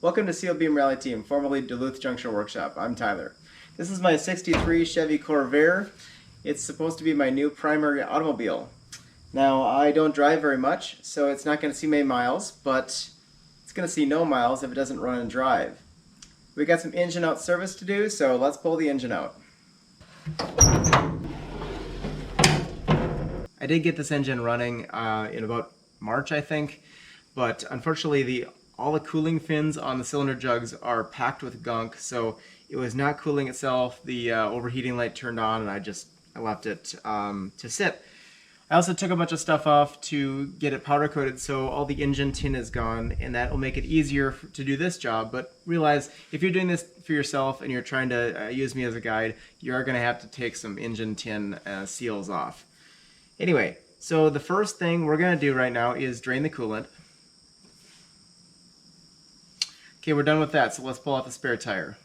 Welcome to Seal Beam Rally Team, formerly Duluth Junction Workshop. I'm Tyler. This is my '63 Chevy Corvair. It's supposed to be my new primary automobile. Now, I don't drive very much, so it's not going to see many miles, but it's going to see no miles if it doesn't run and drive. We got some engine out service to do, so let's pull the engine out. I did get this engine running in about March, I think, but unfortunately all the cooling fins on the cylinder jugs are packed with gunk, so it was not cooling itself. The overheating light turned on, and I left it to sit. I also took a bunch of stuff off to get it powder coated, so all the engine tin is gone, and that will make it easier to do this job. But realize, if you're doing this for yourself and you're trying to use me as a guide, you are going to have to take some engine tin seals off. Anyway, so the first thing we're going to do right now is drain the coolant. Okay, we're done with that, so let's pull out the spare tire.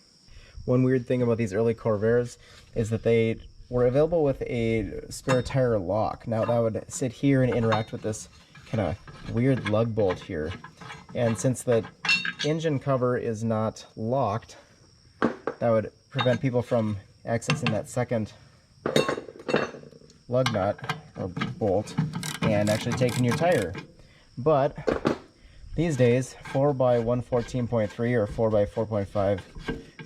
One weird thing about these early Corvairs is that they were available with a spare tire lock. Now that would sit here and interact with this kind of weird lug bolt here. And since the engine cover is not locked, that would prevent people from accessing that second lug nut or bolt and actually taking your tire. But these days, 4x114.3 or 4x4.5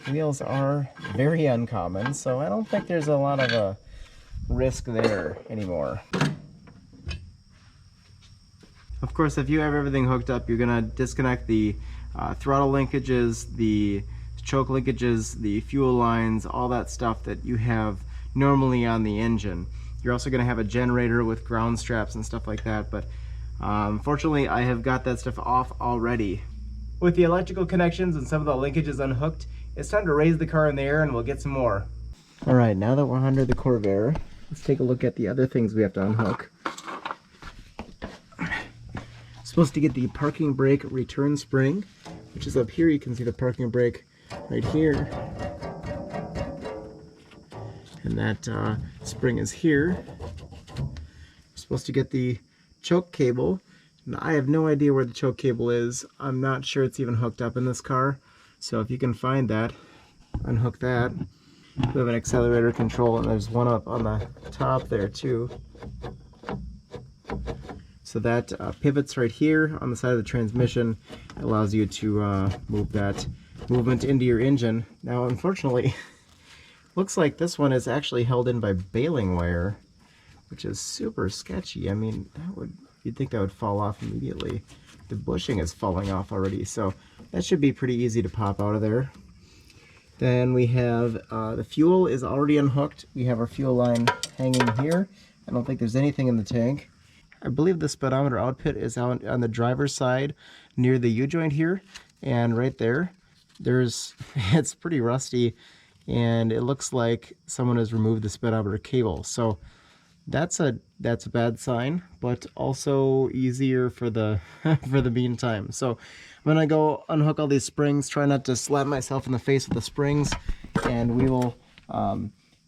wheels are very uncommon, so I don't think there's a lot of a risk there anymore. Of course, if you have everything hooked up, you're going to disconnect the throttle linkages, the choke linkages, the fuel lines, all that stuff that you have normally on the engine. You're also going to have a generator with ground straps and stuff like that, but fortunately, I have got that stuff off already. With the electrical connections and some of the linkages unhooked, it's time to raise the car in the air and we'll get some more. Alright, now that we're under the Corvair, let's take a look at the other things we have to unhook. Supposed to get the parking brake return spring, which is up here. You can see the parking brake right here. And that spring is here. We're supposed to get the choke cable. Now, I have no idea where the choke cable is. I'm not sure it's even hooked up in this car. So if you can find that, unhook that. We have an accelerator control, and there's one up on the top there too. So that pivots right here on the side of the transmission. It allows you to move that movement into your engine. Now, unfortunately, looks like this one is actually held in by baling wire, which is super sketchy. I mean, you'd think that would fall off immediately. The bushing is falling off already, so that should be pretty easy to pop out of there. Then we have the fuel is already unhooked. We have our fuel line hanging here. I don't think there's anything in the tank. I believe the speedometer output is out on the driver's side near the U-joint here, and right there, it's pretty rusty, and it looks like someone has removed the speedometer cable. So that's a bad sign, but also easier for the for the meantime. So I'm gonna go unhook all these springs, try not to slap myself in the face with the springs, and we will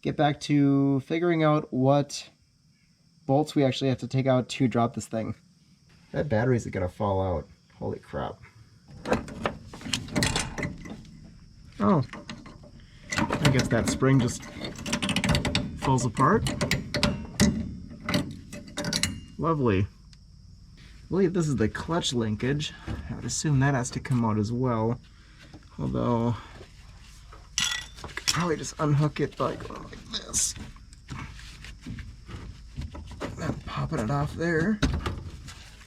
get back to figuring out what bolts we actually have to take out to drop this thing. That battery's gonna fall out. Holy crap. Oh, I guess that spring just falls apart. Lovely. I believe this is the clutch linkage. I would assume that has to come out as well. Although, I could probably just unhook it like this. And popping it off there.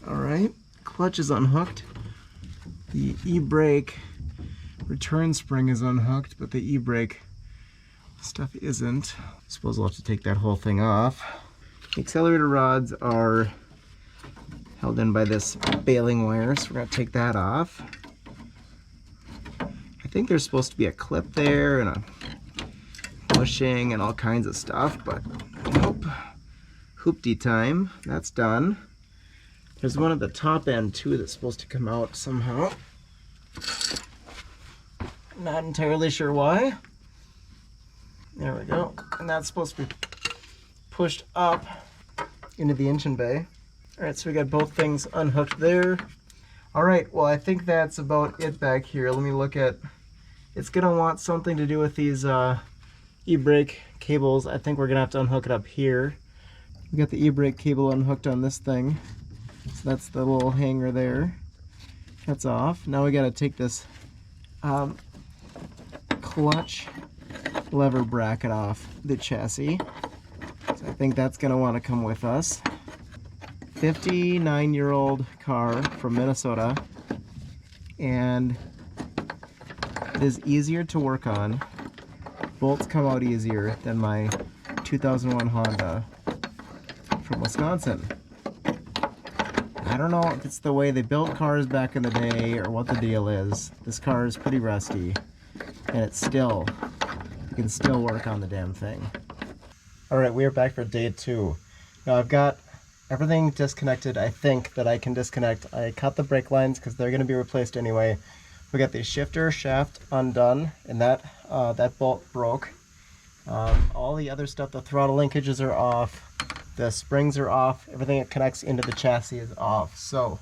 Alright, clutch is unhooked. The e-brake return spring is unhooked, but the e-brake stuff isn't. I suppose we'll have to take that whole thing off. The accelerator rods are held in by this baling wire, so we're going to take that off. I think there's supposed to be a clip there and a bushing and all kinds of stuff, but nope. Hoopty time. That's done. There's one at the top end too that's supposed to come out somehow. Not entirely sure why. There we go. And that's supposed to be pushed up into the engine bay. Alright, so we got both things unhooked there. All right, well, I think that's about it back here. Let me look at, it's gonna want something to do with these e-brake cables. I think we're gonna have to unhook it up here. We got the e-brake cable unhooked on this thing. So that's the little hanger there. That's off. Now we gotta take this clutch lever bracket off the chassis. So I think that's gonna wanna come with us. 59-year-old car from Minnesota, and it is easier to work on. Bolts come out easier than my 2001 Honda from Wisconsin. I don't know if it's the way they built cars back in the day or what the deal is. This car is pretty rusty, and it's still, you can still work on the damn thing. All right, we are back for day 2. Now I've got everything disconnected, I think, that I can disconnect. I cut the brake lines because they're going to be replaced anyway. We got the shifter shaft undone, and that bolt broke. All the other stuff, the throttle linkages are off, the springs are off, everything that connects into the chassis is off. So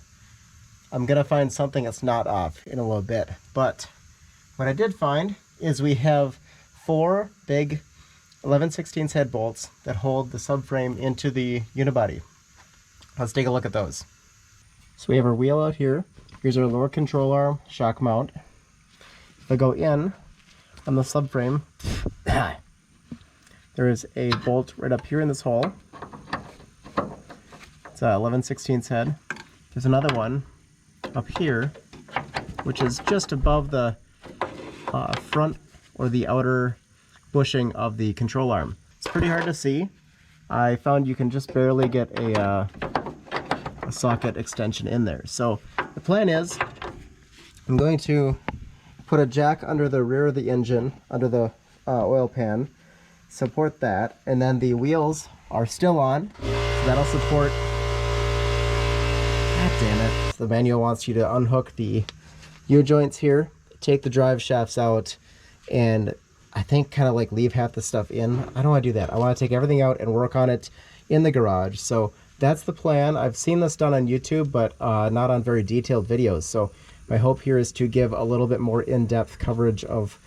I'm going to find something that's not off in a little bit. But what I did find is we have 4 big 11/16 head bolts that hold the subframe into the unibody. Let's take a look at those. So we have our wheel out here. Here's our lower control arm shock mount. If I go in on the subframe, there is a bolt right up here in this hole. It's a 11/16 head. There's another one up here, which is just above the front or the outer bushing of the control arm. It's pretty hard to see. I found you can just barely get a socket extension in there. So the plan is I'm going to put a jack under the rear of the engine, under the oil pan, support that, and then the wheels are still on, so that'll support. God damn it. So the manual wants you to unhook the U-joints here, take the drive shafts out, and I think kind of like leave half the stuff in. I don't want to do that. I want to take everything out and work on it in the garage. So that's the plan. I've seen this done on YouTube, but not on very detailed videos. So my hope here is to give a little bit more in-depth coverage of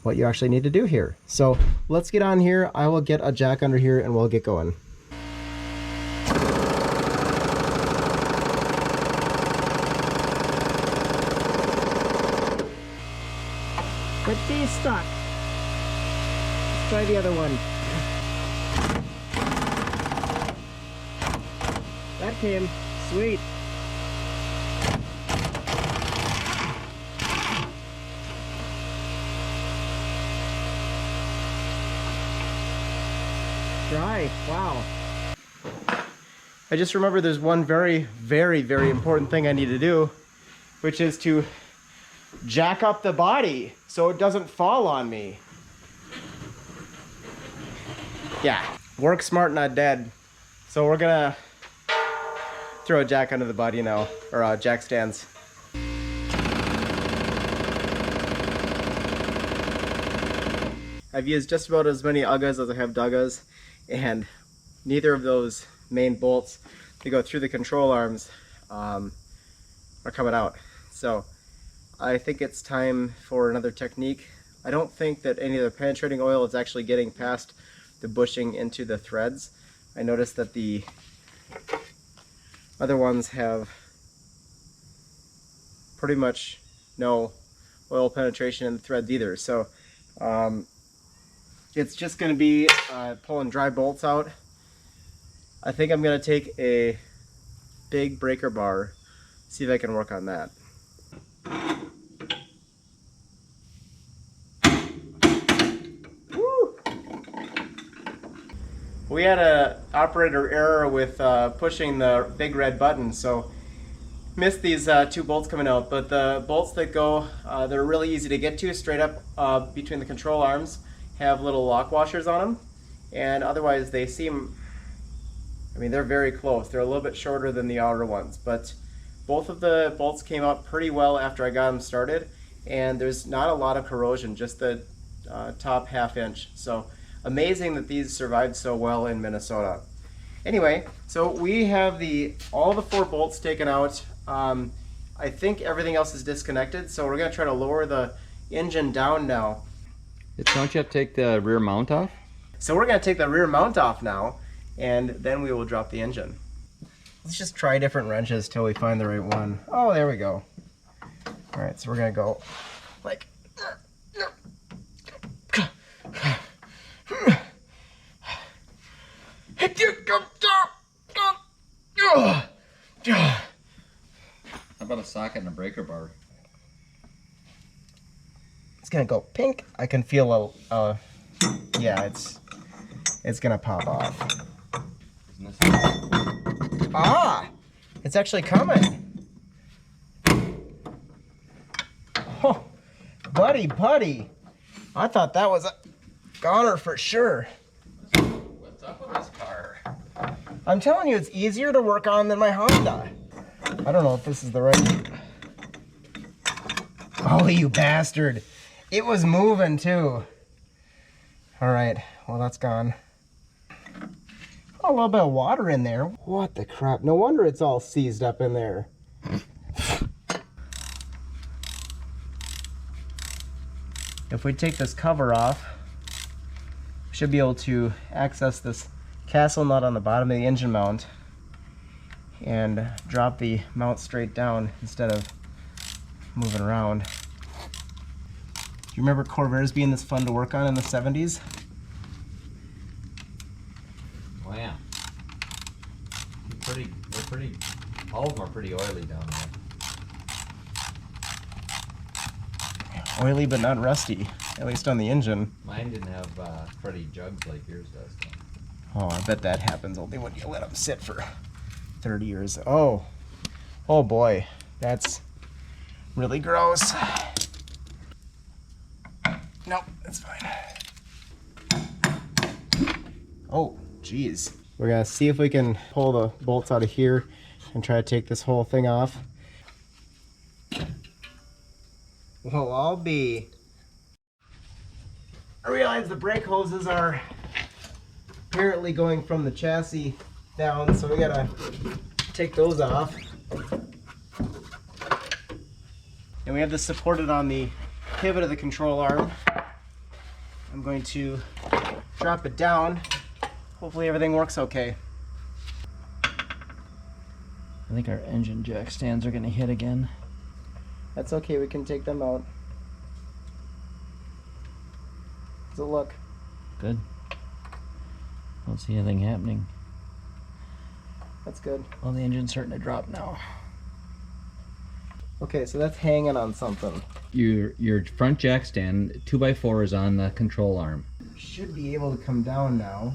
what you actually need to do here. So let's get on here. I will get a jack under here and we'll get going. But she's stuck. Let's try the other one. That came. Sweet. Dry. Wow. I just remember there's one very, very, very important thing I need to do, which is to jack up the body so it doesn't fall on me. Yeah, work smart, not dead. So we're gonna throw a jack under the body now, or jack stands. I've used just about as many Uggas as I have Duggas, and neither of those main bolts that go through the control arms are coming out. So I think it's time for another technique. I don't think that any of the penetrating oil is actually getting past the bushing into the threads. I noticed that the other ones have pretty much no oil penetration in the threads either. So it's just going to be pulling dry bolts out. I think I'm going to take a big breaker bar, see if I can work on that. Woo! We had an operator error with pushing the big red button, so missed these 2 bolts coming out. But the bolts that go, they're really easy to get to, straight up between the control arms, have little lock washers on them, and otherwise they seem, I mean, they're very close. They're a little bit shorter than the outer ones, but both of the bolts came up pretty well after I got them started, and there's not a lot of corrosion, just the top ½ inch. So amazing that these survived so well in Minnesota. Anyway, so we have all the 4 bolts taken out. I I think everything else is disconnected, so we're going to try to lower the engine down now. Don't you have to take the rear mount off? So we're going to take the rear mount off now, and then we will drop the engine. Let's just try different wrenches till we find the right one. Oh, there we go. All right, so we're going to go like... How about a socket and a breaker bar? It's gonna go pink. I can feel yeah, it's gonna pop off. Ah, it's actually coming. Oh, buddy. I thought that was a goner for sure. What's up with this car? I'm telling you, it's easier to work on than my Honda. I don't know if this is the right... Oh, you bastard. It was moving too. All right, well, that's gone. Oh, a little bit of water in there. What the crap? No wonder it's all seized up in there. If we take this cover off, we should be able to access this castle nut on the bottom of the engine mount and drop the mount straight down instead of moving around. Do you remember Corvairs being this fun to work on in the 70s? Oh yeah. All of them are pretty oily down there. Oily but not rusty, at least on the engine. Mine didn't have cruddy jugs like yours does. Oh, I bet that happens only when you let them sit for 30 years. Oh boy, that's really gross. Nope, that's fine. Oh, geez. We're gonna see if we can pull the bolts out of here and try to take this whole thing off. Well, I'll be. I realize the brake hoses are apparently going from the chassis down, so we gotta take those off. And we have this supported on the pivot of the control arm. I'm going to drop it down. Hopefully everything works okay. I think our engine jack stands are going to hit again. That's okay, we can take them out. How's it look? Good. Don't see anything happening. That's good. Well, the engine's starting to drop now. Okay, so that's hanging on something. Your front jack stand 2x4 is on the control arm. Should be able to come down now.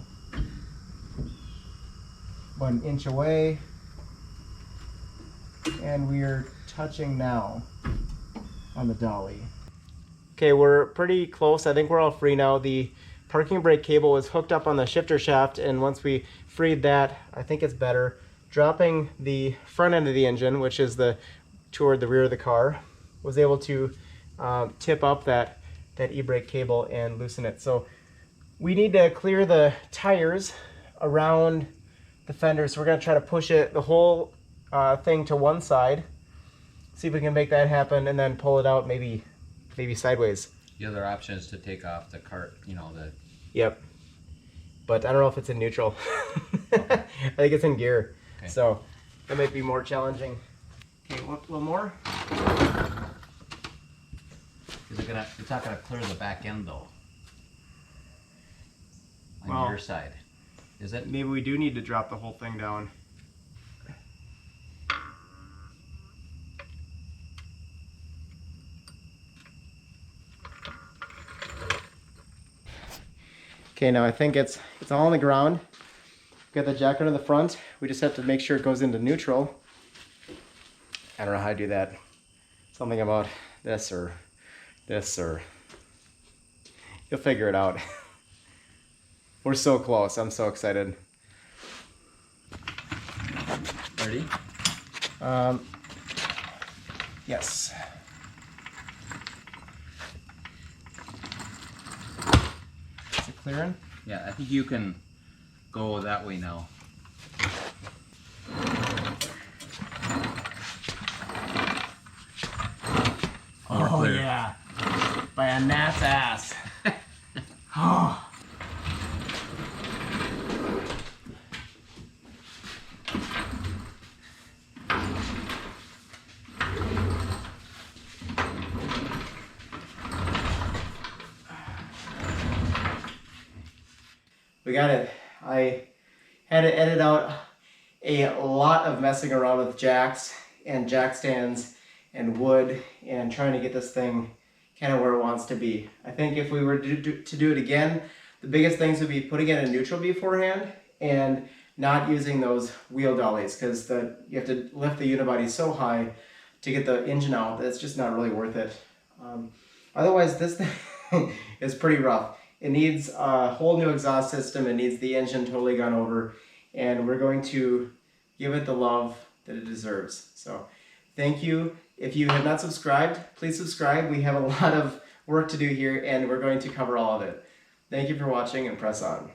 1 inch away. And we're touching now on the dolly. Okay, we're pretty close. I think we're all free now. The parking brake cable is hooked up on the shifter shaft, and once we freed that, I think it's better. Dropping the front end of the engine, which is toward the rear of the car, was able to tip up that e-brake cable and loosen it. So we need to clear the tires around the fender. So we're gonna try to push the whole thing to one side, see if we can make that happen, and then pull it out maybe sideways. The other option is to take off the cart, Yep. But I don't know if it's in neutral. I think it's in gear. Okay. So that might be more challenging. Okay, a little more. It's not gonna clear the back end though. On your side. Is it? Maybe we do need to drop the whole thing down. Okay, now I think it's all on the ground. Got the jack under the front. We just have to make sure it goes into neutral. I don't know how to do that. Something about this or this or... You'll figure it out. We're so close. I'm so excited. Ready? Yes. Is it clearing? Yeah, I think you can go that way now. man. That's ass. We got it. I had to edit out a lot of messing around with jacks and jack stands and wood and trying to get this thing kind of where it wants to be. I think if we were to do it again, the biggest things would be putting it in neutral beforehand and not using those wheel dollies, because you have to lift the unibody so high to get the engine out that it's just not really worth it. Otherwise, this thing is pretty rough. It needs a whole new exhaust system. It needs the engine totally gone over, and we're going to give it the love that it deserves. So thank you. If you have not subscribed, please subscribe. We have a lot of work to do here, and we're going to cover all of it. Thank you for watching, and press on.